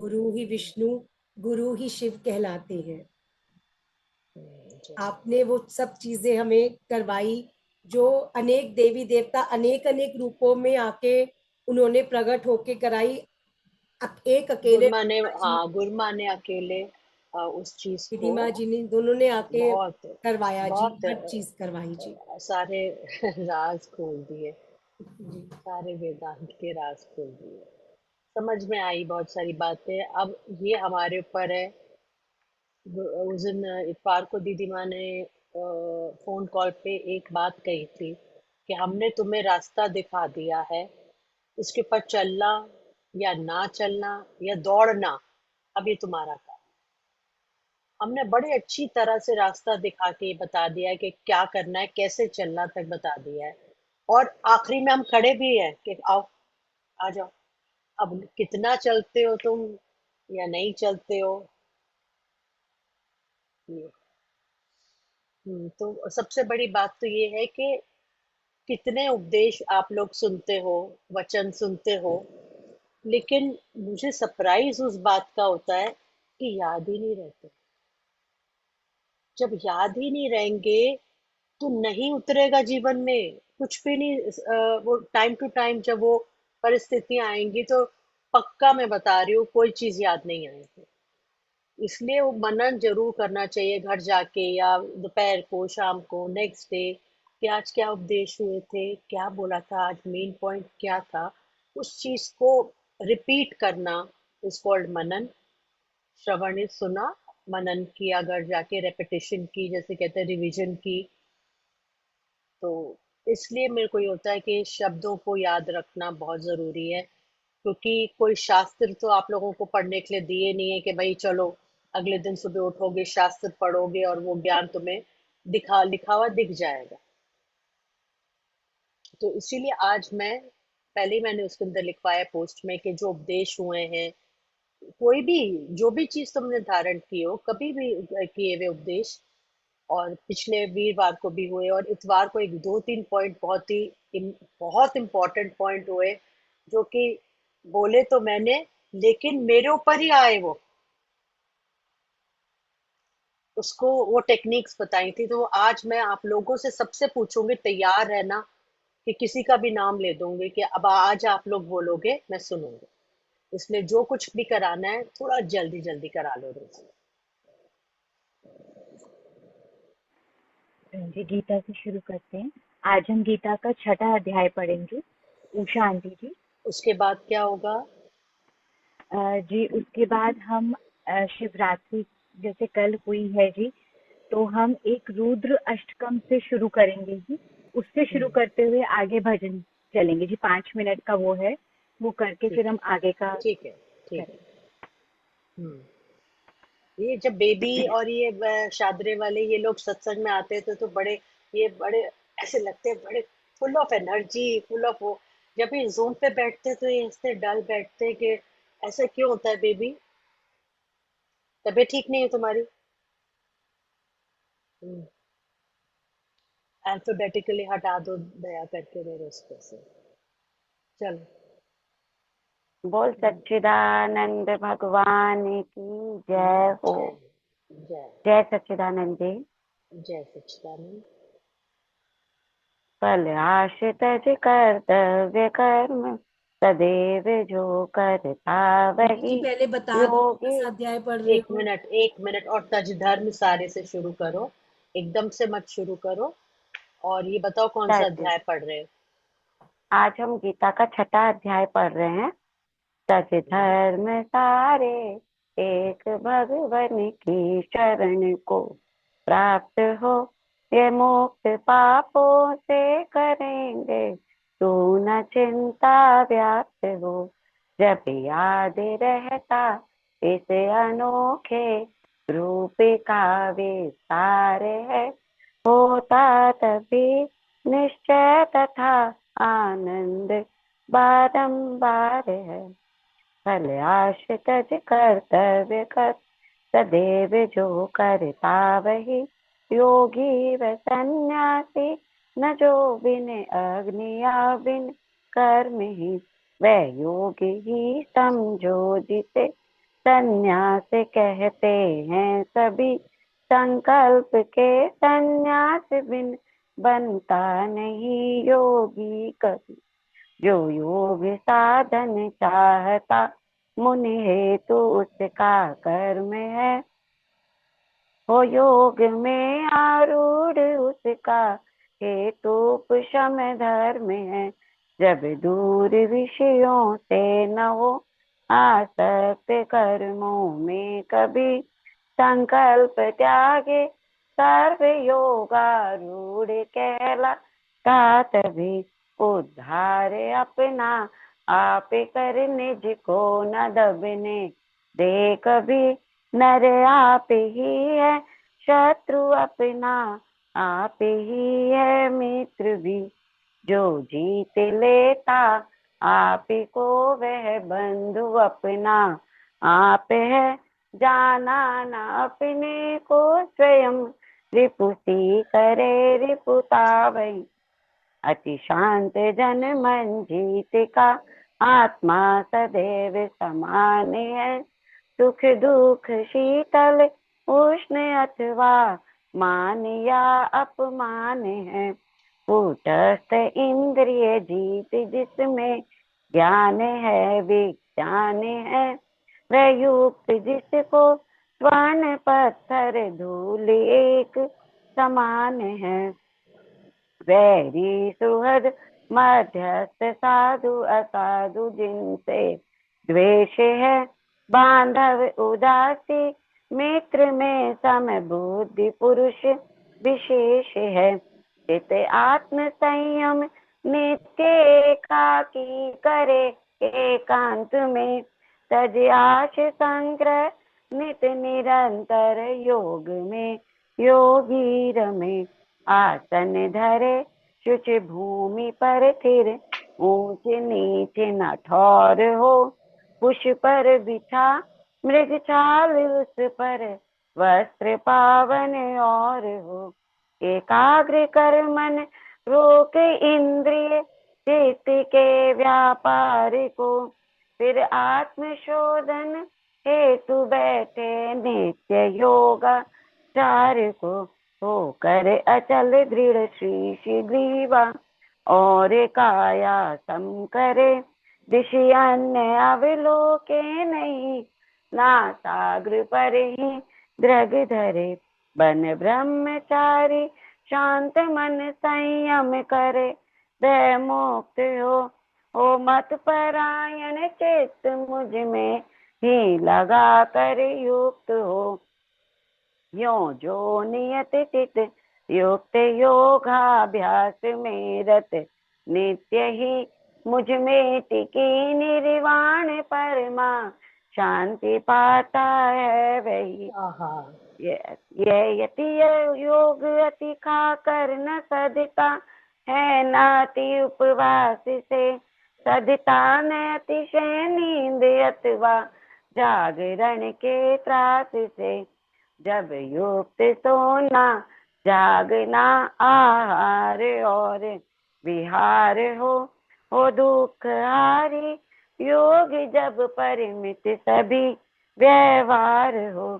गुरु ही विष्णु, गुरु ही शिव कहलाते हैं। आपने वो सब चीजें हमें करवाई, जो अनेक देवी देवता अनेक अनेक रूपों में आके उन्होंने प्रकट होके कराई। एक अकेले गुरमा ने अकेले उस चीज विधि को माँ जी ने, दोनों ने आके बहुत करवाया जी, बहुत हर चीज करवाई जी। सारे राज खोल दिए, जी सारे वेदांत के राज खोल दिए। समझ में आई बहुत सारी बातें। अब ये हमारे ऊपर है। उस दिन इतवार को दीदी माँ ने फोन कॉल पे एक बात कही थी कि हमने तुम्हें रास्ता दिखा दिया है, इसके ऊपर चलना या ना चलना या दौड़ना अब ये तुम्हारा काम। हमने बड़ी अच्छी तरह से रास्ता दिखा के बता दिया है कि क्या करना है, कैसे चलना तक बता दिया है। और आखिरी में हम खड़े भी हैं कि आओ, आ जाओ। अब कितना चलते हो तुम या नहीं चलते हो, ये तो सबसे बड़ी बात तो ये है कि कितने उपदेश आप लोग सुनते हो, वचन सुनते हो, लेकिन मुझे सरप्राइज उस बात का होता है कि याद ही नहीं रहते। जब याद ही नहीं रहेंगे तो नहीं उतरेगा जीवन में कुछ भी नहीं। वो टाइम टू टाइम जब वो परिस्थितियां आएंगी तो पक्का मैं बता रही हूँ कोई चीज याद नहीं आएगी। इसलिए वो मनन जरूर करना चाहिए घर जाके या दोपहर को, शाम को, नेक्स्ट डे, कि आज क्या उपदेश हुए थे, क्या बोला था, आज मेन पॉइंट क्या था। उस चीज को रिपीट करना is called Manan. Shravan is सुना, मनन किया घर जाके, रेपिटेशन की, जैसे कहते हैं रिवीजन की। तो इसलिए मेरे को ये होता है कि शब्दों को याद रखना बहुत ज़रूरी है, क्योंकि कोई शास्त्र तो आप लोगों को पढ़ने के लिए दिए नहीं है कि भाई चलो अगले दिन सुबह उठोगे शास्त्र पढ़ोगे और वो ज्ञान तुम्हें दिखा लिखा हुआ दिख जाएगा। तो इसीलिए आज मैं पहले ही मैंने उसके अंदर लिखवाया पोस्ट में कि जो उपदेश हुए हैं, कोई भी जो भी चीज़ तुमने धारण की हो, कभी भी किए हुए उपदेश, और पिछले वीरवार को भी हुए और इतवार को एक दो तीन पॉइंट बहुत इम्पोर्टेंट पॉइंट हुए, जो कि बोले तो मैंने, लेकिन मेरे ऊपर ही आए वो। उसको वो टेक्निक्स बताई थी, तो वो आज मैं आप लोगों से सबसे पूछूंगी, तैयार रहना कि किसी का भी नाम ले दूंगी कि अब आज आप लोग बोलोगे मैं सुनूंगी। इसलिए जो कुछ भी कराना है थोड़ा जल्दी जल्दी करा लो रोज। जी गीता से शुरू करते हैं। आज हम गीता का छठा अध्याय पढ़ेंगे। उषा आंटी जी। उसके बाद क्या होगा? जी उसके बाद हम शिवरात्रि जैसे कल हुई है जी, तो हम एक रुद्र अष्टकम से शुरू करेंगे जी। उससे शुरू हम्म, करते हुए आगे भजन चलेंगे जी। 5 मिनट का वो है, वो करके ठीक फिर है, हम आगे का ठीक है, ठीक है। करेंगे। हम्म। ये जब बेबी और ये शादरे वाले ये लोग सत्संग में आते थे तो बड़े, ये बड़े ऐसे लगते हैं, बड़े full of energy, full of वो। जब ये जूम पे बैठते तो ये ऐसे डल बैठते कि ऐसा क्यों होता है बेबी? तबीयत ठीक नहीं है तुम्हारी? अल्फाबेटिकली हटा दो दया करके मेरे उसको से। चलो। बोल सच्चिदानंद भगवान की जय हो। जय, जय, जय सच्चिदानंद जी। जय सच्चिदानंद। फल आश तज कर्तव्य कर्म, सदैव जो करता दीदी जी वही पहले बता दो कौन योगी। सा अध्याय पढ़ रहे एक हो। मिनट, एक मिनट, और तज धर्म सारे से शुरू करो, एकदम से मत शुरू करो। और ये बताओ कौन सा तज, अध्याय पढ़ रहे हो? आज हम गीता का छठा अध्याय पढ़ रहे हैं। तज धर्म सारे, एक भगवन की शरण को प्राप्त हो, ये मुक्त पापों से करेंगे तू न चिंता व्याप्त हो। जब याद रहता इस अनोखे रूप का विस्तार है, होता तभी निश्चय तथा आनंद बारंबार है। फल आश तज कर्तव्य कर, सदैव जो करता वही योगी व सन्यासी। न जो बिन अग्नि या बिन कर्म ही, वह योगी ही समझो जिसे संन्यास कहते हैं सभी संकल्प के, संन्यास बिन बनता नहीं योगी कभी। जो योग साधन चाहता मुनि हेतु उसका कर्म है, हो योग में आरूढ़ उसका हेतु उपशम धर्म है। जब दूर विषयों से न हो आसक्त कर्मों में कभी, संकल्प त्यागे सर्व योगारूढ़ कहलाता तभी। उद्धार अपना आप कर निज को न दबने दे कभी, नर आप ही है शत्रु अपना आप ही है मित्र भी। जो जीत लेता आप को वह बंधु अपना आप है, जाना न अपने को स्वयं रिपुसी करे रिपुतावै। अति शांत जन मन जीत का आत्मा सदैव समान है। सुख दुख शीतल उष्ण अथवा मान या अपमान है। कूटस्थ इंद्रिय जीत जिसमें ज्ञान है विज्ञान है। वह युक्त जिसको स्वर्ण पत्थर धूल एक समान है। वैरी सुहृद मध्यस्थ साधु असाधु जिनसे द्वेष है। बांधव उदासी मित्र में सम बुद्धि पुरुष विशेष है। चित आत्म संयम नित्य एकाकी करे एकांत में। तज आश संग्रह नित निरंतर योग में योगी रमे। आसन धरे शुच भूमि पर थिर ऊंच नीच न ठौर हो। कुश पर बिछा मृग छाल उस पर वस्त्र पावन और हो। एकाग्र कर मन रोक इंद्रिय चित्त के व्यापार को। फिर आत्मशोधन हेतु बैठे नित्य योगाचार को। होकर अचल दृढ़ शीश ग्रीवा और काया सम करे। दिशि अन्य अवलोके नहीं नासाग्र पर ही दृग धरे। बन ब्रह्मचारी शांत मन संयम करे। भय मुक्त हो मत परायण चित्त मुझ में ही लगा कर युक्त हो। यो जो नियत चित युक्त योगाभ्यास में रत नित्य ही मुझ में टिकी निर्वाण परमा शांति पाता है वही। ये यति योग अति खा कर न सदता है नाति उपवास से। सदता न अतिशय नींद अथवा जागरण के त्रास से। जब युक्त सोना जागना आहार और विहार हो दुख हारी। योग जब परिमित सभी व्यवहार हो।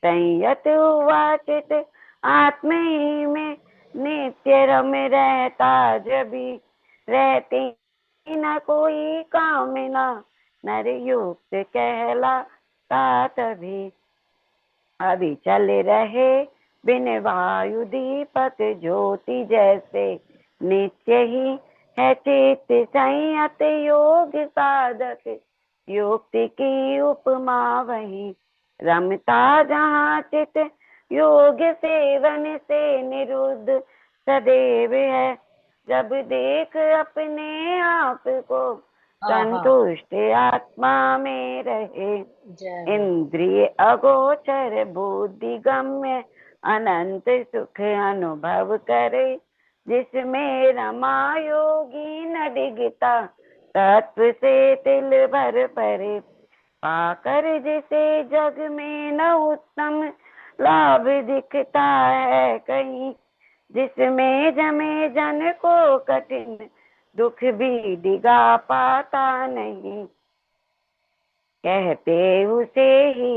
संयत हुआ चित आत्म ही में नित्य रम रहता जभी। रहती न कोई कामना नर युक्त कहलाता तभी। अभी चल रहे बिन वायु दीपक ज्योति जैसे। नित्य ही है चित्त संयत योग साधक। युक्ति की उपमा वही रमता जहाँ चित योग सेवन से निरुद्ध सदैव है। जब देख अपने आप को संतुष्ट आत्मा में रहे। इंद्रिय अगोचर बुद्धि गम्य अनंत सुख अनुभव करे। जिसमें रमा योगी न डिगता तत्व से तिल भर परे। पाकर जिसे जग में न उत्तम लाभ दिखता है कहीं। जिसमें जमे जन को कठिन दुख भी डिगा पाता नहीं। कहते उसे ही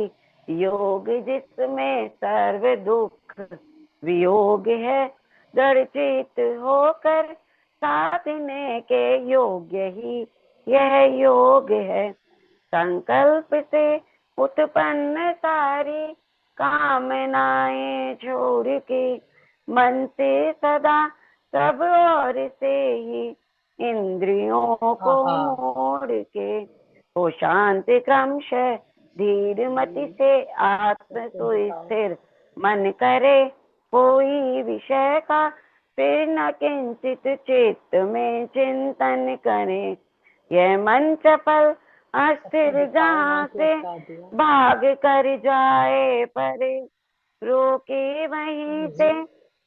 योग जिसमें सर्व दुख वियोग है। दृढ़ चित होकर साधने के योग्य ही यह योग है। संकल्प से उत्पन्न सारी कामनाएं छोड़ के मन से सदा सब और से ही इंद्रियों को हाँ हाँ मोड़ के हो शांत क्रमशः धीर मति से आत्म तो स्थिर मन करे कोई विषय का फिर न किंचित चित्त में चिंतन करे। यह मन चपल अस्थिर जहाँ से भाग कर जाए परे रोके वहीं से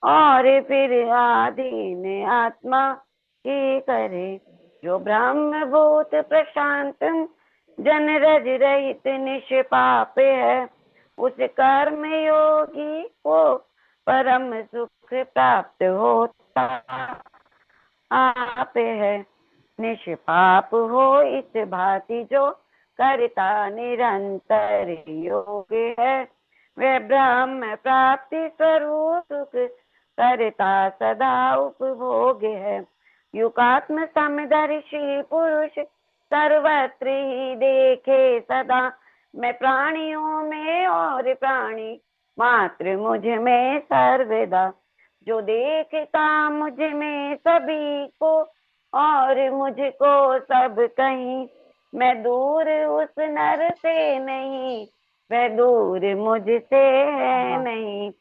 और फिर आधीन आत्मा की करे। जो ब्रह्म भूत प्रशांत जन रज रहित निष्पाप है उस कर्म योगी को परम सुख प्राप्त होता आप है। निष्पाप हो इस भांति जो करता निरंतर योग है वह ब्रह्म प्राप्ति स्वरूप सुख करता सदा उपभोग है। युगात्म समदर्शी पुरुष सर्वत्र ही देखे सदा मैं प्राणियों में और प्राणी मात्र मुझ में सर्वदा। जो देखता मुझ में सभी को और मुझको सब कहीं मैं दूर उस नर से नहीं वह दूर मुझसे है नहीं।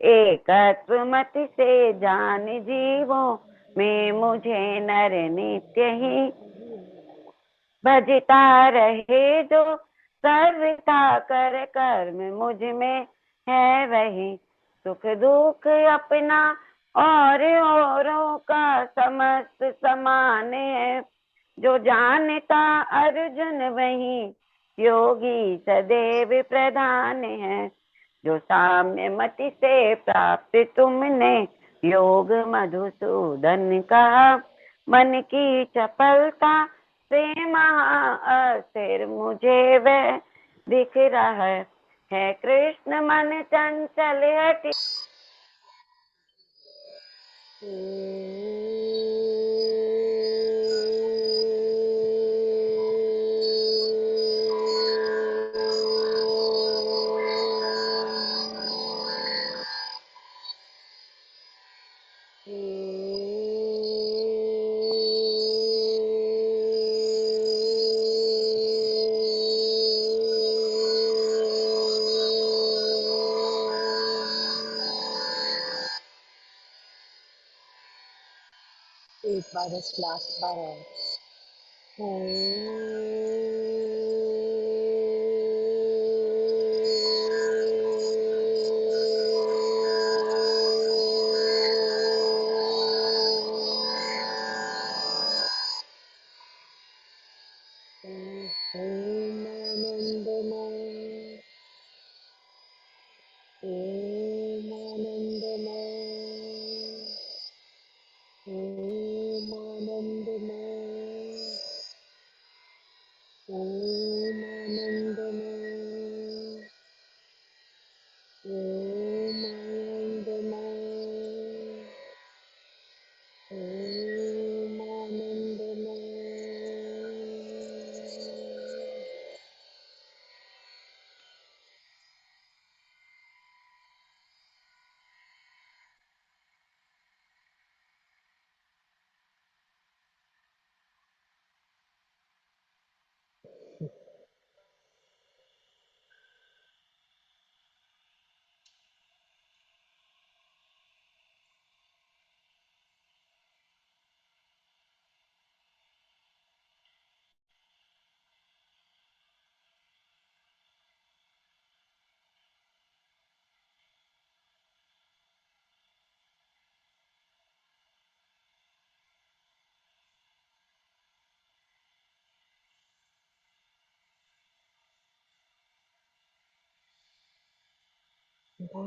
एकत्व मति से जान जीवों में मुझे नर नित्य ही भजता रहे। जो सर्वथा कर कर्म मुझ में है वही सुख दुख अपना और औरों का समस्त समान है। जो जानता अर्जुन वही योगी सदैव प्रधान है। जो साम्य मति से प्राप्त तुमने योग मधुसूदन कहा मन की चपलता से महाअस्थिर मुझे वह दिख रहा है कृष्ण मन चंचल हटि एक बार बस लास्ट बार है।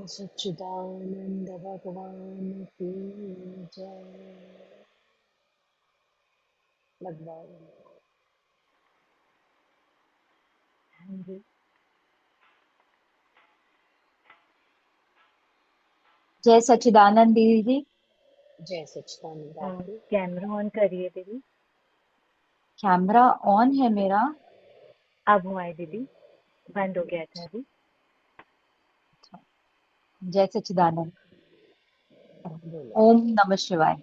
सच्चिदानंद भगवान की जय। लगवाओ। जी। जय सच्चिदानंद दीदी जी। जय सच्चिदानंद आपकी। कैमरा ऑन करिए दीदी। कैमरा ऑन है मेरा। अब हुआ है दीदी, बंद हो गया था अभी। जय सच्चिदानंद। बोलो। ओम नमः शिवाय।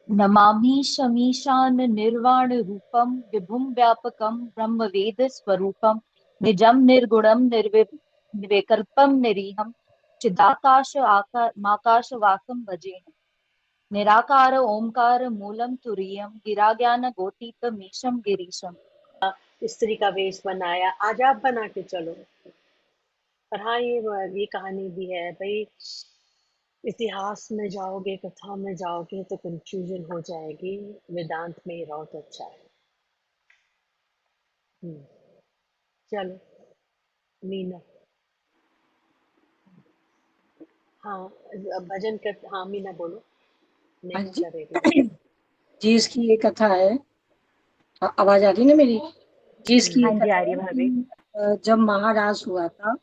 नमामि शमीशान निर्वाण रूपम विभुम व्यापकम ब्रह्म वेद स्वरूपम निजम निर्गुणम निर्विकल्पम निरीहम चिदाकाश माकाश वाकम भजेहम निराकार ओमकार मूलम तुरीयम गिरा ज्ञान गोतीत मीशम गिरीशम। स्त्री का वेश बनाया, आज आप बना के चलो। पर हाँ, ये कहानी भी है भाई, इतिहास में जाओगे, कथा में जाओगे तो कंफ्यूजन हो जाएगी। वेदांत में ही रहो तो अच्छा है। हम्म, चलो मीना। हाँ, अब भजन कर। हाँ मीना बोलो। हाँ नेक्स्ट जी। करेगी भजन। जी, इसकी ये कथा है। आवाज आ रही है ना मेरी? जी, इसकी ये हाँ जी, आ कथा रही है है भाभी। कि जब महाराज हुआ था,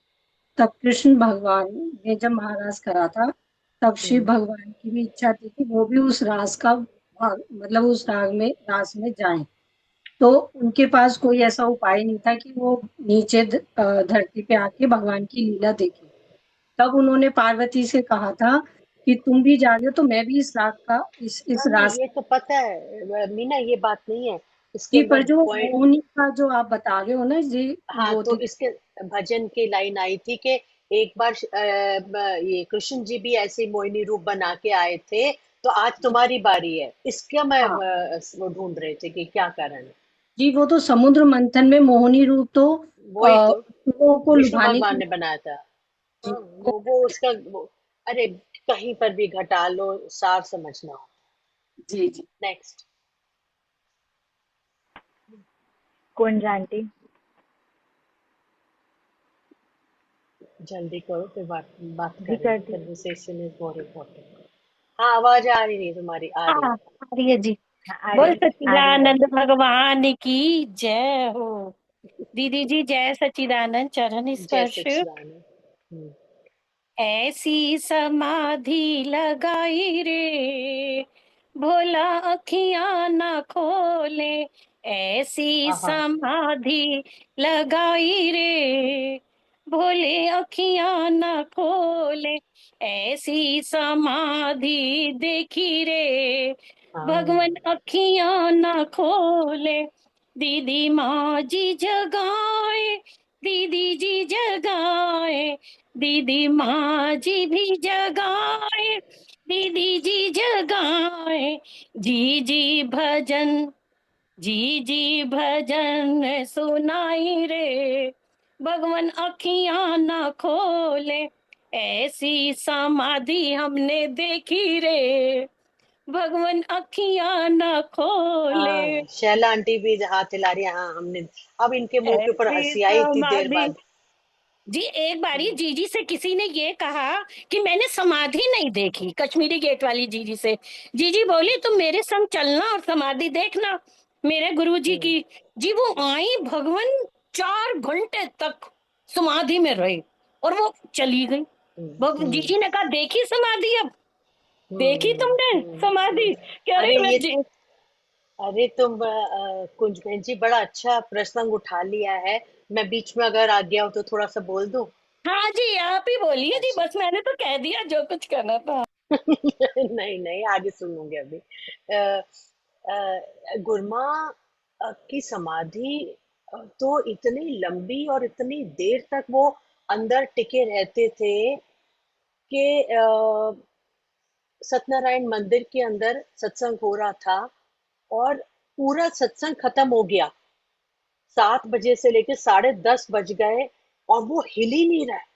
तब कृष्ण भगवान ने जब महाराज करा था, तब शिव हम्म, भगवान की भी इच्छा थी कि वो भी उस रास का भाग, मतलब उस रास में जाएं। तो उनके पास कोई ऐसा उपाय नहीं था कि वो नीचे धरती पे आके भगवान की लीला देखें। तब उन्होंने पार्वती से कहा था कि तुम भी जा रही हो तो मैं भी इस रात का इस नहीं रास। ये तो पता है मीना, ये बात नहीं है इसके जी, पर अंदर जो पॉइंट। मोहिनी का जो आप बता रहे हो ना जी, हाँ, वो तो थी। इसके भजन की लाइन आई थी कि एक बार ये कृष्ण जी भी ऐसे ही मोहिनी रूप बना के आए थे, तो आज तुम्हारी बारी है। इसका मैं हाँ वो ढूंढ रहे थे कि क्या कारण है। जी, वो तो समुद्र मंथन में मोहिनी रूप तो वही तो लोगों को विष्णु लुभाने के भगवान लिए। ने बनाया था। जी हाँ, वो उसका अरे कहीं पर भी घटा लो, सार समझना हो। जी जी। नेक्स्ट। कौन जानती? जल्दी करो फिर बात बात जी करें। कर दी। Conversation is more important. हाँ, आवाज आ रही नहीं तुम्हारी, आ रही हाँ, है। आ रही है जी। हाँ, आ रही बोल है, आ रही है। सच्चिदानंद भगवान की जय हो। दीदी जी जय सच्चिदानंद चरण जय स्पर्श। सच्चिदानंद। हम्म, ऐसी समाधि लगाई रे भोला अखियां ना खोले। ऐसी आहा। समाधि लगाई रे भोले अखियां ना खोले। ऐसी समाधि देखी रे हाँ भगवन अखियां ना खोले। दीदी माँ जी जगाए दीदी जी जगाए दीदी माँ जी भी जगाए दीदी जी जगाए। जी जी भजन जी जी भजन सुनाई रे भगवन अखियां ना खोले। ऐसी समाधि हमने देखी रे भगवन अखियां ना खोले। हाँ, शैला आंटी भी हाथ हिला रही है। हाँ हमने, अब इनके मुंह के ऊपर ऐसी हंसी आई इतनी देर समाधि। बाद। जी एक बारी हम्म, जीजी से किसी ने ये कहा कि मैंने समाधि नहीं देखी, कश्मीरी गेट वाली जीजी से। जीजी बोली तुम मेरे संग चलना और समाधि देखना मेरे गुरुजी हम्म, की। जी वो आई भगवान 4 घंटे तक समाधि में रहे और वो चली गई। हम्म, जीजी ने कहा देखी समाधि अब देखी हम्म, तुमने समाधि? कह रही अरे मैं ये, जी। अरे तुम कुंज बहन जी बड़ा अच्छा प्रसंग उठा लिया है। मैं बीच में अगर आ गया हो तो थोड़ा सा बोल दूं। हाँ जी आप ही बोलिए जी, अच्छा। बस मैंने तो कह दिया जो कुछ करना था। नहीं नहीं, आगे सुनूंगी अभी। गुरमा की समाधि तो इतनी लंबी और इतनी देर तक वो अंदर टिके रहते थे कि सत्यनारायण मंदिर के अंदर सत्संग हो रहा था और पूरा सत्संग खत्म हो गया। 7 बजे से लेकर 10:30 बज गए और वो हिल ही नहीं रहा है।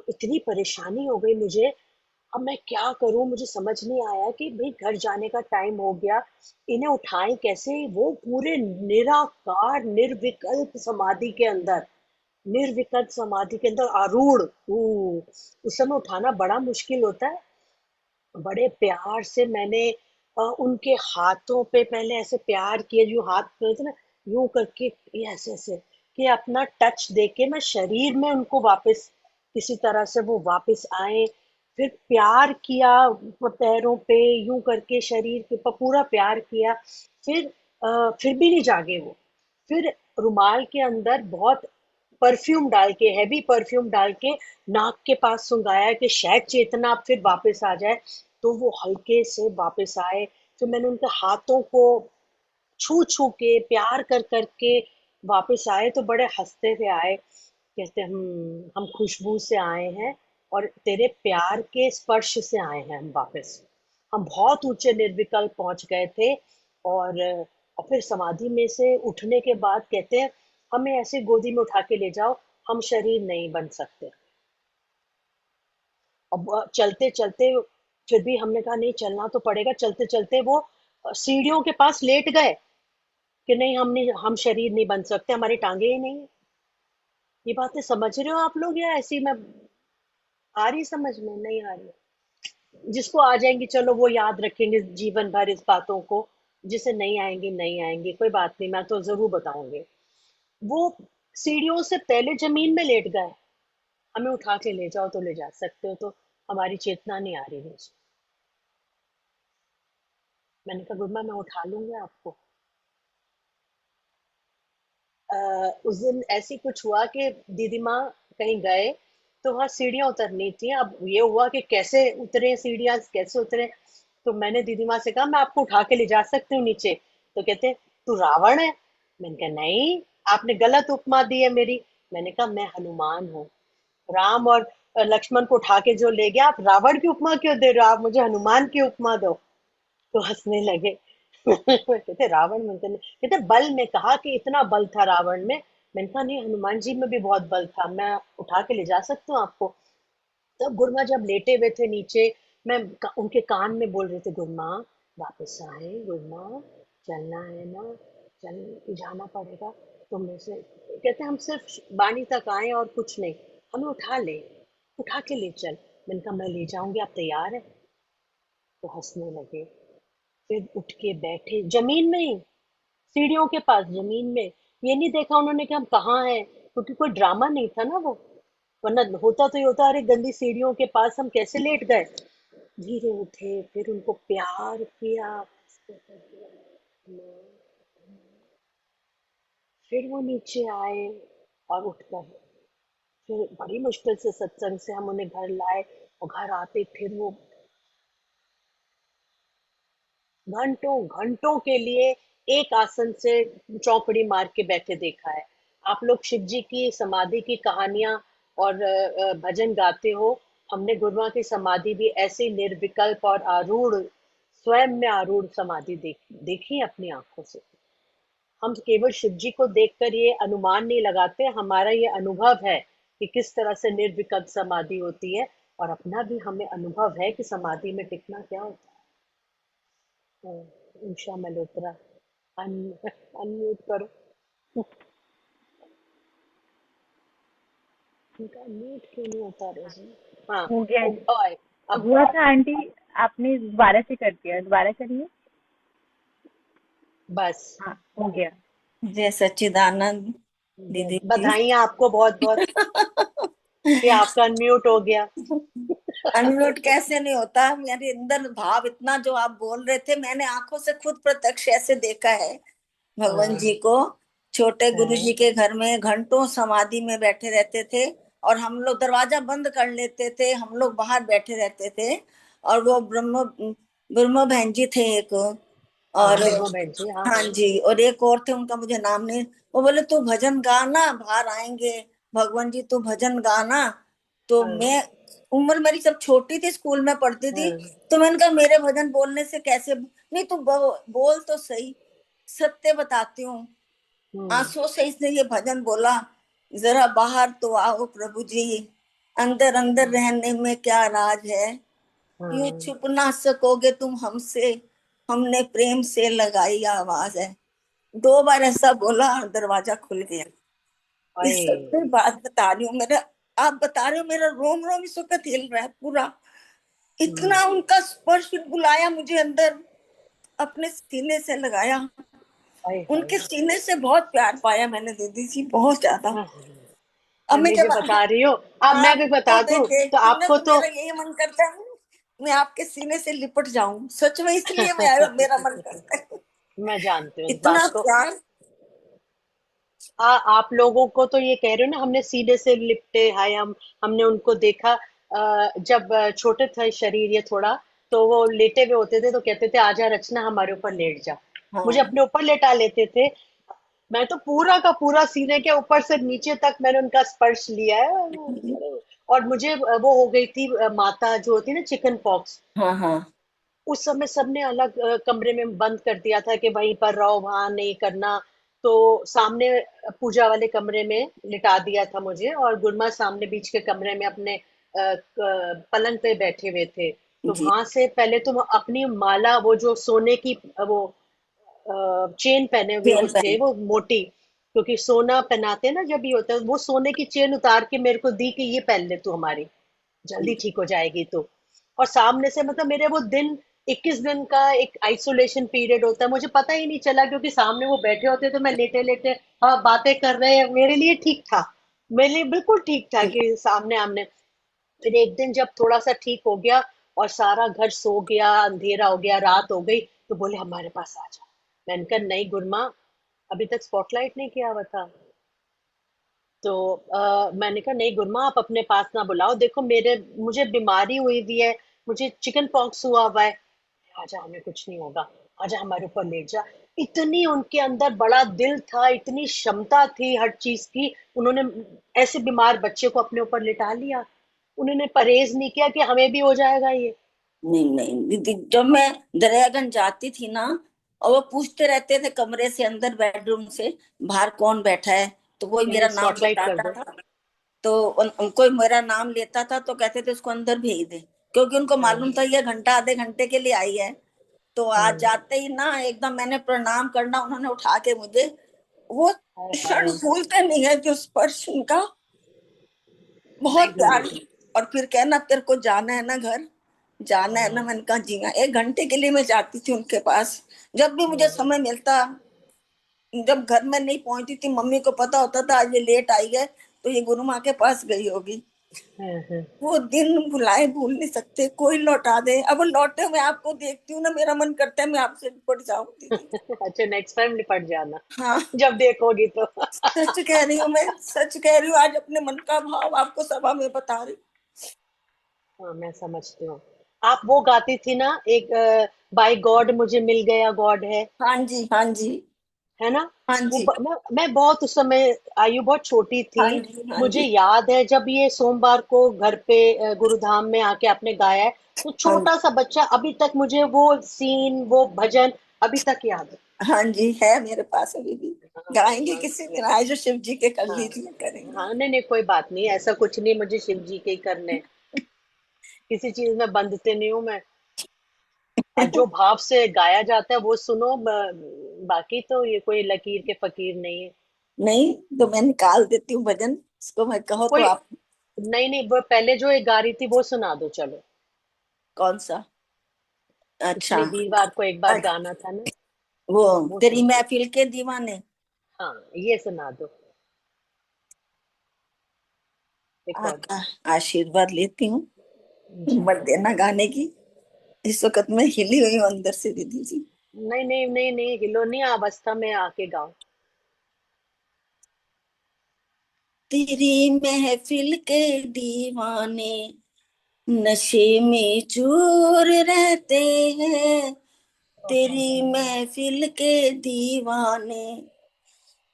इतनी परेशानी हो गई मुझे। अब मैं क्या करूं, मुझे समझ नहीं आया कि भाई घर जाने का टाइम हो गया, इन्हें उठाएं कैसे। वो पूरे निराकार निर्विकल्प समाधि के अंदर, निर्विकल्प समाधि के अंदर आरूढ़। उस समय उठाना बड़ा मुश्किल होता है। बड़े प्यार से मैंने उनके हाथों पे पहले ऐसे प्यार किए, जो हाथ पे थे ना, यूं करके, ये ऐसे ऐसे कि अपना टच देके मैं शरीर में उनको वापस किसी तरह से वो वापस आए। फिर प्यार किया, वो पैरों पे यूं करके शरीर के ऊपर पूरा प्यार किया। फिर फिर भी नहीं जागे वो। फिर रुमाल के अंदर बहुत परफ्यूम डाल के, हैवी परफ्यूम डाल के नाक के पास सुंघाया कि शायद चेतना अब फिर वापस आ जाए। तो वो हल्के से वापस आए। फिर मैंने उनके हाथों को छू छू के प्यार कर कर के वापस आए, तो बड़े हंसते हुए आए। कहते हम खुशबू से आए हैं और तेरे प्यार के स्पर्श से आए हैं हम वापस। हम बहुत ऊंचे निर्विकल्प पहुंच गए थे। और फिर समाधि में से उठने के बाद कहते हैं हमें ऐसे गोदी में उठा के ले जाओ, हम शरीर नहीं बन सकते। अब चलते चलते फिर भी हमने कहा नहीं, चलना तो पड़ेगा। चलते चलते वो सीढ़ियों के पास लेट गए कि नहीं, हम शरीर नहीं बन सकते, हमारी टांगे ही नहीं है। ये बातें समझ रहे हो आप लोग, या ऐसी मैं आ रही समझ में नहीं आ रही? जिसको आ जाएंगी चलो वो याद रखेंगे जीवन भर इस बातों को, जिसे नहीं आएंगी नहीं आएंगी, कोई बात नहीं, मैं तो जरूर बताऊंगी। वो सीढ़ियों से पहले जमीन में लेट गए। हमें उठा के ले जाओ तो ले जा सकते हो, तो हमारी चेतना नहीं आ रही है। मैंने कहा गुरुमा मैं उठा लूंगी आपको। उस दिन ऐसी कुछ हुआ कि दीदी माँ कहीं गए, तो वहाँ सीढ़ियाँ उतरनी थी। अब ये हुआ कि कैसे उतरे सीढ़ियाँ, कैसे उतरे। तो मैंने दीदी माँ से कहा मैं आपको उठा के ले जा सकती हूँ नीचे। तो कहते तू रावण है। मैंने कहा नहीं, आपने गलत उपमा दी है मेरी। मैंने कहा मैं हनुमान हूँ। राम और लक्ष्मण को उठा के जो ले गया, आप रावण की उपमा क्यों दे रहे हो, आप मुझे हनुमान की उपमा दो। तो हंसने लगे। कहते रावण में कहते बल में कहा कि इतना बल था रावण में। मैंने कहा नहीं, हनुमान जी में भी बहुत बल था, मैं उठा के ले जा सकती हूँ आपको। तब गुरुमा जब लेटे हुए थे नीचे, उनके कान में बोल रहे थे गुरुमा वापस आए, गुरुमा चलना है ना, चल जाना पड़ेगा। तो मैं से कहते हम सिर्फ बानी तक आए और कुछ नहीं, हमें उठा ले, उठा के ले चल। मैंने कहा मैं ले जाऊंगी, आप तैयार है? तो हंसने लगे। फिर उठ के बैठे जमीन में ही, सीढ़ियों के पास जमीन में। ये नहीं देखा उन्होंने कि हम कहाँ हैं, क्योंकि कोई ड्रामा नहीं था ना वो। वरना होता तो ये होता, अरे गंदी सीढ़ियों के पास हम कैसे लेट गए। धीरे उठे, फिर उनको प्यार किया। फिर वो नीचे आए और उठकर फिर बड़ी मुश्किल से सत्संग से हम उन्हें घर लाए। और घर आते फिर वो घंटों घंटों के लिए एक आसन से चौकड़ी मार के बैठे देखा है। आप लोग शिव जी की समाधि की कहानियां और भजन गाते हो। हमने गुरुआ की समाधि भी ऐसे निर्विकल्प और आरूढ़, स्वयं में आरूढ़ समाधि देखी है अपनी आंखों से। हम केवल शिव जी को देखकर ये अनुमान नहीं लगाते, हमारा ये अनुभव है कि किस तरह से निर्विकल्प समाधि होती है। और अपना भी हमें अनुभव है कि समाधि में टिकना क्या होता है। उषा मल्होत्रा, अनम्यूट करो। उनका म्यूट क्यों नहीं होता रेजी? हाँ। हो गया जी। ओए, अब हुआ था आंटी, आपने दोबारा से कर दिया, दोबारा करिए। बस। हाँ हो गया। जय सच्चिदानंद दीदी जी। बधाइयाँ आपको बहुत बहुत कि आपका अनम्यूट हो गया। अनम्यूट कैसे नहीं होता, मेरे अंदर भाव इतना जो आप बोल रहे थे, मैंने आंखों से खुद प्रत्यक्ष ऐसे देखा है भगवान हाँ, जी को। छोटे गुरु हाँ, जी के घर में घंटों समाधि में बैठे रहते थे, और हम लोग दरवाजा बंद कर लेते थे, हम लोग बाहर बैठे रहते थे। और वो ब्रह्म ब्रह्म बहन जी थे एक, हाँ, और ब्रह्मा बहन जी, हाँ। हाँ जी, और एक और थे, उनका मुझे नाम नहीं। वो बोले तू भजन गाना, बाहर आएंगे भगवान जी, तू भजन गाना। तो हाँ, मैं, उम्र मेरी सब छोटी थी, स्कूल में पढ़ती थी। हाँ, तो मैंने कहा मेरे भजन बोलने से कैसे, नहीं तू बोल तो सही, सत्य बताती हूँ। हम्म, आंसू से इसने ये भजन बोला, जरा बाहर तो आओ प्रभु जी, अंदर अंदर रहने में क्या राज है, यूं हाँ, छुप ना सकोगे तुम हमसे, हमने प्रेम से लगाई आवाज है। 2 बार ऐसा बोला और दरवाजा खुल गया। ओए, इस सब में बात बता रही हूँ मेरा, आप बता रहे हो, मेरा रोम रोम इस वक्त हिल रहा है पूरा। हम्म, इतना उनका स्पर्श बुलाया मुझे अंदर, अपने सीने से लगाया। हाय उनके हाय। सीने से बहुत प्यार पाया मैंने दीदी जी, बहुत ज्यादा। हाँ, अब मैं मैं जो जब बता रही हूँ, अब मैं भी आपको बता दूं तो देखती हूँ ना आपको तो तो मेरा यही मन करता है मैं आपके सीने से लिपट जाऊं, सच में, इसलिए मेरा मन करता है। मैं जानती हूँ इस इतना बात को। प्यार। आप लोगों को तो ये कह रहे हो ना, हमने सीने से लिपटे, हाय हमने उनको देखा। जब छोटे थे शरीर ये थोड़ा, तो वो लेटे हुए होते थे तो कहते थे आजा रचना हमारे ऊपर लेट जा। मुझे हाँ अपने ऊपर लेटा लेते थे। मैं तो पूरा का पूरा सीने के ऊपर से नीचे तक मैंने उनका स्पर्श लिया है। और मुझे वो हो गई थी माता जो होती है ना, चिकन पॉक्स। हाँ हाँ। उस समय सबने अलग कमरे में बंद कर दिया था कि वहीं पर रहो, वहां नहीं करना। तो सामने पूजा वाले कमरे में लिटा दिया था मुझे, और गुरमा सामने बीच के कमरे में अपने पलंग पे बैठे हुए थे। तो जी वहां से पहले तो अपनी माला, वो जो सोने की वो चेन पहने हुए वो खेल थे, पहन। वो मोटी, क्योंकि सोना पहनाते हैं ना जब ये होता है, वो सोने की चेन उतार के मेरे को दी कि ये पहन ले तू, हमारी जल्दी ठीक हो जाएगी तो। और सामने से मतलब मेरे वो दिन, 21 दिन का एक आइसोलेशन पीरियड होता है, मुझे पता ही नहीं चला, क्योंकि सामने वो बैठे होते तो मैं लेटे लेटे, हाँ बातें कर रहे हैं, मेरे लिए ठीक था। मेरे लिए बिल्कुल ठीक था कि सामने आमने। फिर एक दिन जब थोड़ा सा ठीक हो गया और सारा घर सो गया, अंधेरा हो गया, रात हो गई, तो बोले हमारे पास आ जा। मैंने कहा नहीं गुरमा, अभी तक स्पॉटलाइट नहीं किया हुआ था। तो मैंने कहा नहीं गुरमा, आप अपने पास ना बुलाओ, देखो मुझे बीमारी हुई हुई है, मुझे चिकन पॉक्स हुआ हुआ है। आजा, हमें कुछ नहीं होगा, आजा हमारे ऊपर लेट जा। इतनी उनके अंदर बड़ा दिल था, इतनी क्षमता थी हर चीज की। उन्होंने ऐसे बीमार बच्चे को अपने ऊपर लिटा लिया। उन्होंने परहेज नहीं किया कि हमें भी हो जाएगा ये। नहीं नहीं दीदी, जब मैं दरियागंज जाती थी ना, और वो पूछते रहते थे कमरे से अंदर बेडरूम से बाहर कौन बैठा है, तो कोई मेरा नाम स्पॉटलाइट कर बताता दो। था। तो कोई मेरा नाम लेता था तो कहते थे उसको अंदर भेज दे, क्योंकि उनको हाँ, मालूम था ये घंटा आधे घंटे के लिए आई है। तो आज हम्म, जाते ही ना एकदम मैंने प्रणाम करना, उन्होंने उठा के मुझे, वो हाय क्षण हाय। भूलते नहीं है जो स्पर्श उनका, बहुत नहीं प्यार। भूलेगी। और फिर कहना तेरे को जाना है ना घर, जाना है ना, हाँ, मैंने कहा जी हाँ। 1 घंटे के लिए मैं जाती थी उनके पास, जब भी मुझे हाँ, समय मिलता। जब घर में नहीं पहुंचती थी, मम्मी को पता होता था आज ये लेट आई है, तो ये गुरु माँ के पास गई होगी। हाँ, हाँ। वो दिन भुलाए भूल नहीं सकते, कोई लौटा दे। अब वो लौटे मैं आपको देखती हूँ ना, मेरा मन करता है मैं आपसे निपट जाऊं दीदी। अच्छा, नेक्स्ट टाइम निपट जाना हाँ जब देखोगी तो। सच कह रही हूँ, मैं सच कह रही हूँ, आज अपने मन का भाव आपको सभा में बता रही हाँ, मैं समझती हूँ। आप वो गाती थी ना एक, बाय गॉड मुझे मिल गया गॉड हूँ। हाँ जी हाँ जी। है ना? हाँ जी मैं बहुत उस समय, आयु बहुत छोटी थी। हाँ जी। हाँ मुझे जी याद है जब ये सोमवार को घर पे गुरुधाम में आके आपने गाया है, तो हाँ छोटा सा बच्चा, अभी तक मुझे वो सीन, वो भजन अभी तक याद है। हाँ जी, है मेरे पास अभी भी। हाँ, गाएंगे हाँ, किसी दिन, आए जो शिव जी के कर हाँ, लीजिए, करेंगे। हाँ, नहीं नहीं कोई बात नहीं, ऐसा कुछ नहीं, मुझे शिव जी के ही करने हैं। किसी चीज में बंधते नहीं हूँ मैं। और जो भाव से गाया जाता है वो सुनो, बाकी तो ये कोई लकीर के फकीर नहीं है। नहीं तो मैं निकाल देती हूँ भजन, इसको मैं कहो तो कोई, आप। नहीं नहीं, वो पहले जो एक गा रही थी वो सुना दो चलो। कौन सा? अच्छा। पिछले वीरवार को एक बार अच्छा, गाना था ना, वो वो तेरी सुना। महफिल के दीवाने। हाँ, ये सुना दो एक और। आपका आशीर्वाद लेती हूँ, जी। हिम्मत देना गाने की। इस वक्त मैं हिली हुई हूँ अंदर से दीदी जी। नहीं नहीं नहीं नहीं, हिलोनी अवस्था में आके गाओ। तेरी महफिल के दीवाने नशे में चूर रहते हैं, तेरी महफिल के दीवाने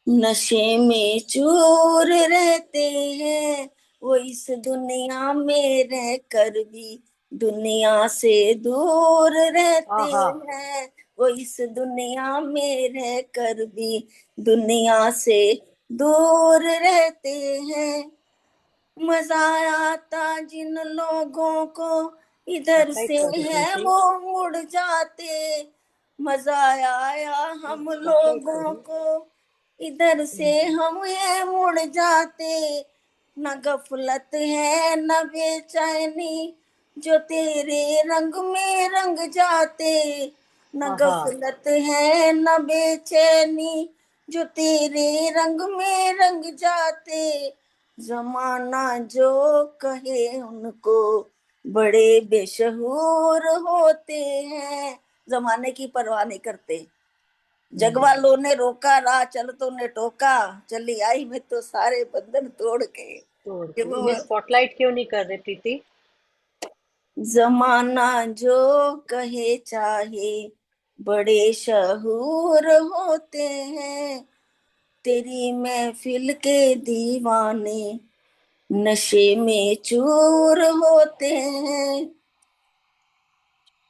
नशे में चूर रहते हैं। वो इस दुनिया में रह कर भी दुनिया से दूर रहते आहा। हैं। वो इस दुनिया में रह कर भी दुनिया से दूर रहते हैं। मजा आता जिन लोगों को इधर ऐसा ही से कर है दीजिए। वो मुड़ जाते। मजा आया हम ऐसा ही लोगों करो। को इधर से हम है मुड़ जाते। न गफलत है न बेचैनी जो तेरे रंग में रंग जाते। न हाँ गफलत है न बेचैनी, जो तेरे रंग में रंग जाते। जमाना जो कहे उनको, बड़े बेशहूर होते हैं। जमाने की परवाह नहीं करते। जग वालों ने रोका, राह चल तो ने टोका, चली आई मैं तो सारे बंधन तोड़ के। तोड़ ये के वो ये स्पॉटलाइट क्यों नहीं कर रहे प्रीति? जमाना जो कहे चाहे, बड़े शहूर होते हैं। तेरी महफिल के दीवाने, नशे में चूर होते हैं।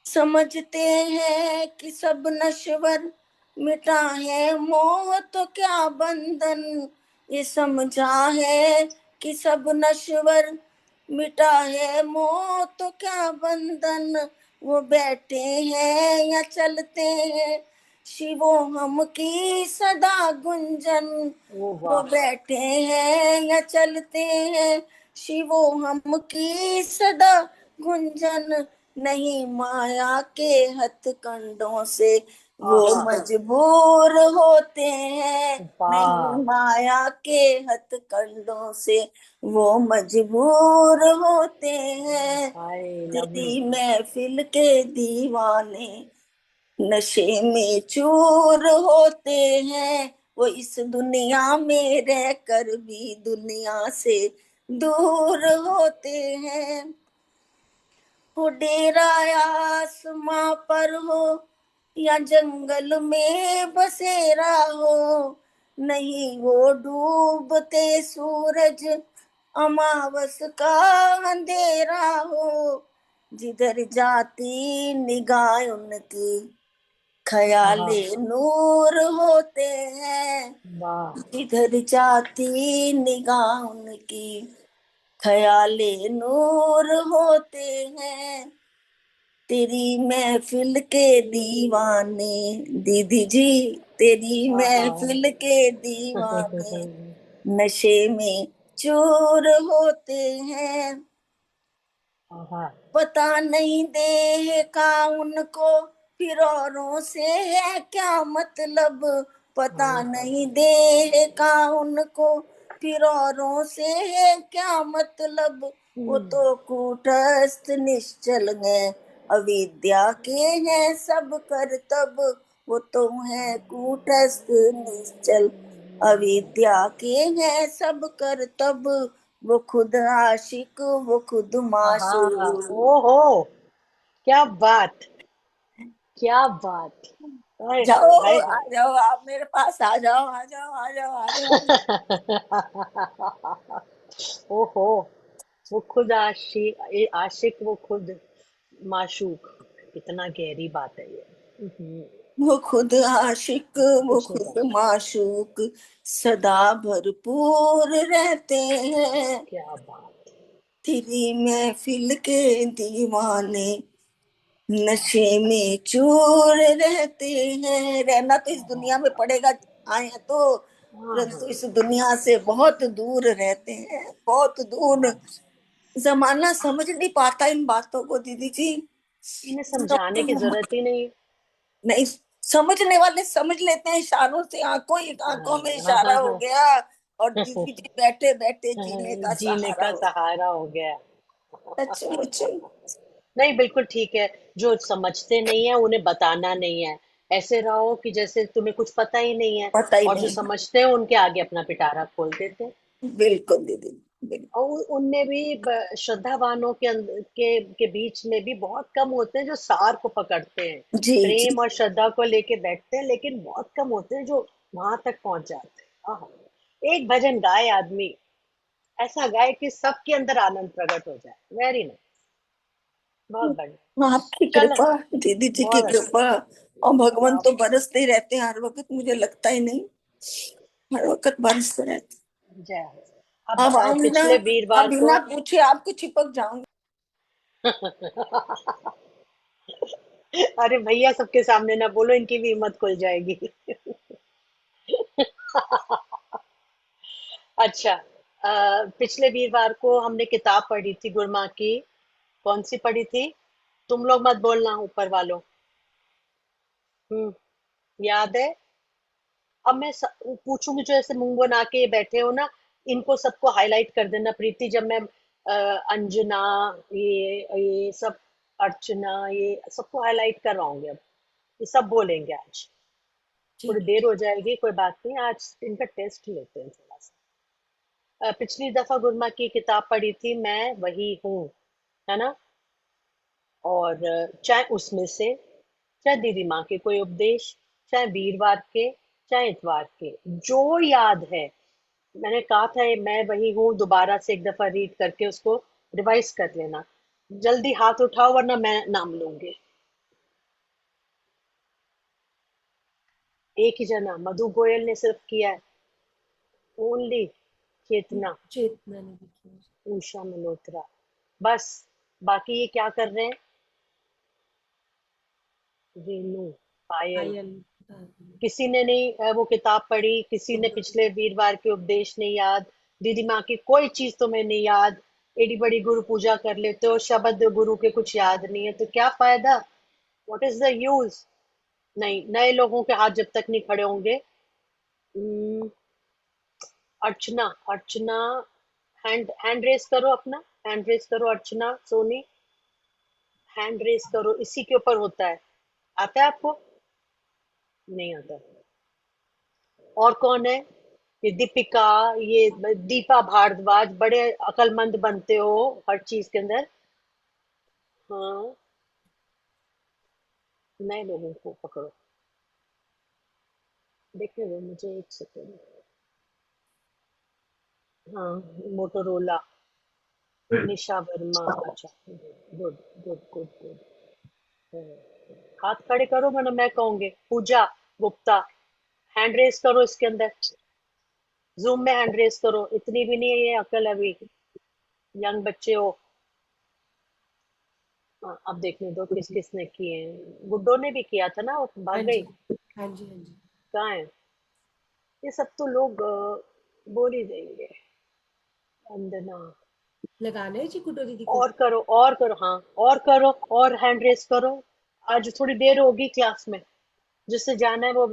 समझते हैं कि सब नश्वर, मिटा है मोह तो क्या बंधन। ये समझा है कि सब नश्वर, मिटा है मोह तो क्या बंधन। वो बैठे हैं या चलते हैं, शिवो हम की सदा गुंजन। ओ वो वाह। बैठे हैं या चलते हैं, शिवो हम की सदा गुंजन। नहीं माया के हथकंडों से वो आहा। मजबूर होते हैं। नहीं वाह। माया के हथकंडों से वो मजबूर होते हैं। हाय लवली। तेरी महफिल के दीवाने, नशे में चूर होते हैं। वो इस दुनिया में रह कर भी दुनिया से दूर होते हैं। हो डेरा आसमां पर हो या जंगल में बसेरा हो, नहीं वो डूबते सूरज, अमावस का अंधेरा हो। जिधर जाती निगाह उनकी, आहा। ख्याले नूर होते हैं। वाह। जिधर जाती निगाह उनकी, ख्याले नूर होते हैं। तेरी महफिल के दीवाने, दीदी जी, तेरी आहा। महफिल के दीवाने, नशे में चूर होते हैं। आहा। पता नहीं देह का उनको, फिर औरों से है क्या मतलब। पता आहा। नहीं देह का उनको, फिर औरों से है क्या मतलब। वो तो कूटस्थ निश्चल हैं, अविद्या के हैं सब करतब। वो तो है कूटस्थ निश्चल, अविद्या के हैं सब करतब। वो खुद आशिक, वो खुद आहा। मासूम। ओहो, क्या बात, क्या बात। हाय हाय जाओ, हाय आ जाओ, आप मेरे पास आ जाओ, आ जाओ, आ जाओ, आ जाओ। हाय। ओहो, वो खुद आशिक वो खुद माशूक। कितना गहरी बात है ये। वो खुद आशिक, वो कुछ नहीं खुद कहा। माशूक, सदा भरपूर रहते हैं। क्या बात। तेरी महफिल के दीवाने, नशे में चूर रहते हैं। रहना तो इस दुनिया में पड़ेगा, आए हैं तो, हाँ हाँ। परंतु इस दुनिया से बहुत दूर रहते हैं, बहुत दूर। जमाना समझ नहीं पाता इन बातों को, दीदी जी। इन्हें समझाने की जरूरत ही नहीं। नहीं, समझने वाले समझ लेते हैं इशारों से, आंखों में हाँ इशारा हाँ हो हाँ। गया, और दीदी जी बैठे बैठे जीने का जीने सहारा का हो। सहारा हो गया। सचमुच। नहीं, बिल्कुल ठीक है। जो समझते नहीं है उन्हें बताना नहीं है। ऐसे रहो कि जैसे तुम्हें कुछ पता ही नहीं है। पता ही और जो नहीं है। समझते हैं उनके आगे अपना पिटारा खोल देते हैं। बिल्कुल दीदी, बिल्कुल। और उनमें भी श्रद्धावानों के बीच में भी बहुत कम होते हैं जो सार को पकड़ते हैं। जी जी। प्रेम और श्रद्धा को लेके बैठते हैं, लेकिन बहुत कम होते हैं जो वहां तक पहुंच जाते हैं। आहा। एक भजन गाए आदमी, ऐसा गाए कि सबके अंदर आनंद प्रकट हो जाए। Very nice. बहुत बढ़िया। आपकी चल। कृपा, दीदी जी की बहुत कृपा। अच्छा। और भगवान आप। तो बरसते ही रहते हैं हर वक्त, मुझे लगता ही नहीं, हर वक्त बरसते रहते जय हो। हैं। अब अब आऊंगी ना, पिछले वीरवार अब को। बिना पूछे आपको चिपक जाऊंगी। अरे भैया, सबके सामने ना बोलो, इनकी भी हिम्मत खुल जाएगी। अच्छा। पिछले वीरवार को हमने किताब पढ़ी थी गुरमा की। कौन सी पढ़ी थी? तुम लोग मत बोलना ऊपर वालों। याद है? अब मैं पूछूंगी, जो ऐसे मुंह बना के बैठे हो ना, इनको सबको हाईलाइट कर देना प्रीति, जब मैं अंजना, ये सब, अर्चना, ये सबको हाईलाइट करवाऊंगी। अब ये सब बोलेंगे आज। थोड़ी ठीक है। देर हो जाएगी, कोई बात नहीं, आज इनका टेस्ट लेते हैं थोड़ा सा। पिछली दफा गुरमा की किताब पढ़ी थी, मैं वही हूँ, है ना? और चाहे उसमें से, चाहे दीदी माँ के कोई उपदेश, चाहे वीरवार के, चाहे इतवार के, जो याद है। मैंने कहा था ये मैं वही हूँ, दोबारा से एक दफा रीड करके उसको रिवाइज कर लेना। जल्दी हाथ उठाओ वरना मैं नाम लूंगी। एक ही जना मधु गोयल ने सिर्फ किया है, ओनली। चेतना, चेतना ने भी किया। उषा मल्होत्रा, बस। बाकी ये क्या कर रहे हैं? रेनू, पायल। पायल। किसी ने नहीं वो किताब पढ़ी, किसी ने पिछले वीरवार के उपदेश नहीं याद, दीदी माँ की कोई चीज तुम्हें नहीं याद, एडी बड़ी गुरु पूजा कर लेते हो, शब्द गुरु के कुछ याद नहीं है, तो क्या फायदा? What is the use? नहीं, नए लोगों के हाथ जब तक नहीं खड़े होंगे। हम्म, अर्चना, अर्चना, हैंड हैंड रेस करो अपना, हैंड रेस करो अर्चना, सोनी, हैंड रेस करो, इसी के ऊपर होता है। आता है आपको? नहीं आता। और कौन है? ये दीपिका, ये दीपा भारद्वाज, बड़े अक्लमंद बनते हो हर चीज के अंदर। हाँ, नए लोगों को पकड़ो। देखने दो मुझे एक सेकेंड। हाँ, मोटोरोला, निशा वर्मा, अच्छा, गुड गुड गुड गुड। हाथ खड़े करो वरना मैं कहूंगी। पूजा गुप्ता, हैंड रेस करो इसके अंदर, जूम में हैंड रेस करो, इतनी भी नहीं है ये अकल अभी, यंग बच्चे हो। हाँ, अब देखने दो किस किस ने किए हैं। गुड्डो ने भी किया था ना, वो हाँ भाग जी, गई। हाँ जी, हाँ जी। कहाँ है? ये सब तो लोग बोल ही देंगे। वंदना, लगाना है जी गुड्डो दीदी को। और करो, और करो, हाँ, और करो, और हैंड रेस करो। आज थोड़ी देर होगी क्लास में, जिससे जाना है वो।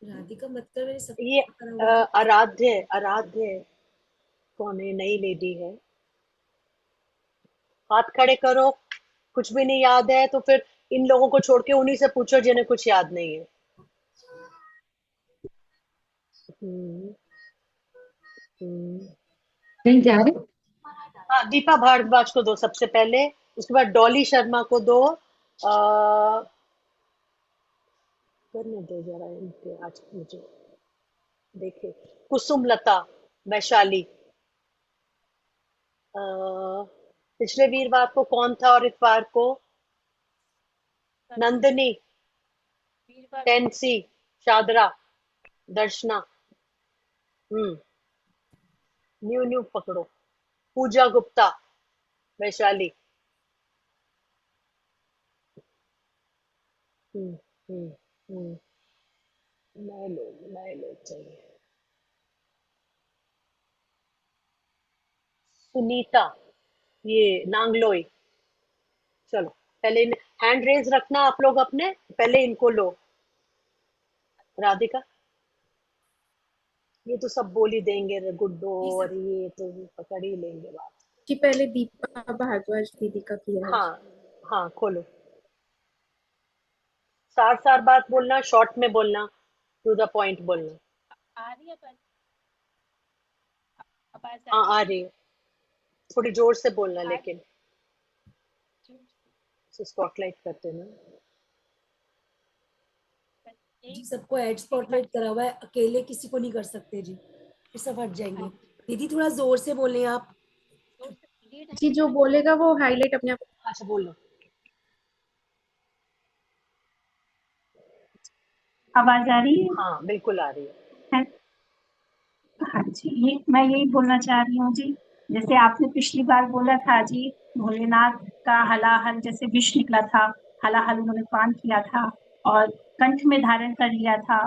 राधिका मत कर, मैंने सब ये करा हुआ था। आराध्य, आराध्य कौन है? नई लेडी है। हाथ खड़े करो। कुछ भी नहीं याद है तो फिर इन लोगों को छोड़ के उन्हीं से पूछो जिन्हें कुछ याद नहीं है। हम्म, हम्म। कहीं जा रहे? हाँ, दीपा भारद्वाज को दो सबसे पहले, उसके बाद डॉली शर्मा को दो। करने दो जरा इनके, आज मुझे देखे। कुसुम लता, वैशाली। अ, पिछले वीरवार को कौन था और इतवार को? नंदनी, टेंसी, शादरा, दर्शना। हम्म, न्यू न्यू पकड़ो। पूजा गुप्ता, वैशाली। हम्म, हम्म, हम्म। नए लोग चाहिए। सुनीता, ये नांगलोई। चलो, पहले हैंड रेज रखना आप लोग अपने, पहले इनको लो। राधिका, ये तो सब बोल ही देंगे रे गुड्डो, जी सब। और ये तो पकड़ ही लेंगे बात। कि पहले दीपा भारद्वाज दीदी का किया है। हाँ, हाँ, खोलो। सार सार बात बोलना, शॉर्ट में बोलना, टू द पॉइंट बोलना। आ रही है पर आवाज आ हाँ, रही आ रही है। थोड़ी जोर से बोलना है? लेकिन, स्पॉटलाइट करते ना। जी सबको ऐड स्पॉटलाइट करा हुआ है, अकेले किसी को नहीं कर सकते जी, फिर सब हट जाएंगे। दीदी थोड़ा जोर से बोलें आप। जी जो बोलेगा वो हाईलाइट अपने आप। अच्छा, बोलो। आवाज आ रही हाँ, बिल्कुल आ रही है। है? हाँ जी, ये मैं यही बोलना चाह रही हूँ जी। जैसे आपने पिछली बार बोला था जी, भोलेनाथ का हलाहल जैसे विष निकला था, हलाहल उन्होंने पान किया था और कंठ में धारण कर लिया था,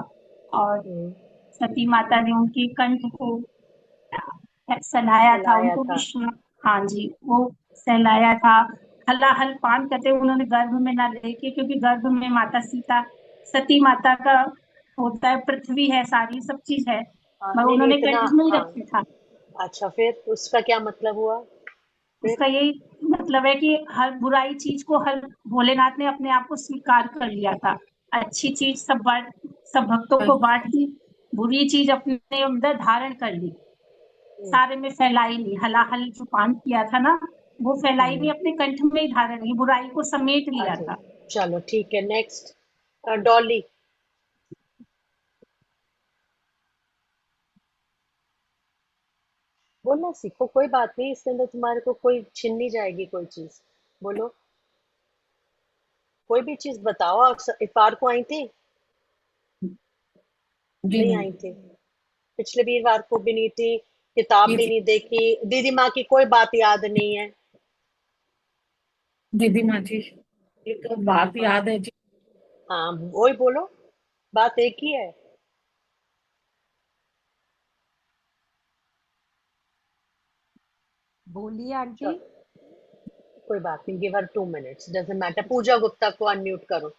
और हम्म, सती माता ने उनके कंठ को सहलाया था, चलाया उनको था। विष, हाँ जी, वो सहलाया था, हलाहल पान करते उन्होंने गर्भ में ना लेके, क्योंकि गर्भ में माता सीता सती माता का होता है, पृथ्वी है, सारी सब चीज है, मगर नहीं नहीं उन्होंने इतना। कंठ में ही हाँ। रखे था। अच्छा, फिर उसका क्या मतलब हुआ? फिर? उसका यही मतलब है कि हर बुराई चीज को हर भोलेनाथ ने अपने आप को स्वीकार कर लिया था, अच्छी चीज सब भक्तों को बांट दी, बुरी चीज अपने अंदर धारण कर ली, हम्म। सारे में फैलाई नहीं। हलाहल जो पान किया था ना, वो फैलाई नहीं, अपने कंठ में ही धारण की, बुराई को समेट लिया अच्छा, था। चलो ठीक है, नेक्स्ट। डॉली। बोलना सीखो, कोई बात नहीं, इसके अंदर तुम्हारे को कोई छीन नहीं जाएगी कोई चीज। बोलो, कोई भी चीज बताओ। आप इतवार को आई थी? जी नहीं नहीं। आई थी। पिछले वीरवार को भी नहीं थी। किताब जी भी जी। नहीं देखी। दीदी माँ की कोई बात याद नहीं है? दीदी माँ जी, ये तो बात हाँ। याद है जी। हाँ, वही बोलो, बात एक ही है। बोलिए आंटी। चलो, कोई बात नहीं, give her 2 minutes, doesn't matter. Pooja Gupta को अनम्यूट करो।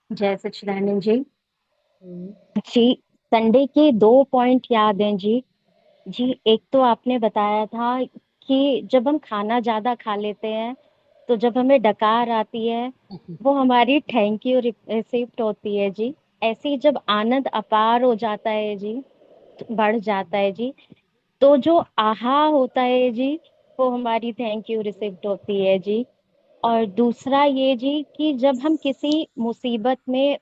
जय सच्चिदानंद जी। हम्म। जी, संडे के 2 पॉइंट याद हैं जी। जी, एक तो आपने बताया था कि जब हम खाना ज्यादा खा लेते हैं तो जब हमें डकार आती है, वो हमारी थैंक यू रिसिप्ट होती है जी। ऐसे ही जब आनंद अपार हो जाता है जी, बढ़ जाता है जी, तो जो आहा होता है जी, वो हमारी थैंक यू रिसिप्ट होती है जी। और दूसरा ये जी कि जब हम किसी मुसीबत में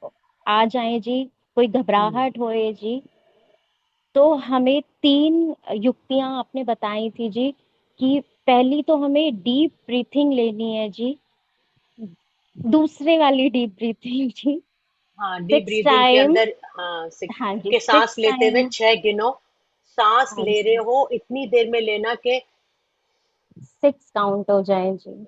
आ जाएं जी, कोई हम्म। घबराहट होए जी, तो हमें 3 युक्तियां आपने बताई थी जी, कि पहली तो हमें डीप ब्रीथिंग लेनी है जी, दूसरे वाली डीप ब्रीथिंग जी, हाँ, डीप सिक्स ब्रीदिंग के टाइम अंदर, हाँ, हाँ जी, के सांस सिक्स लेते हुए टाइम 6 गिनो। सांस हाँ ले रहे जी, हो इतनी देर में लेना के 6 काउंट हो जाए जी।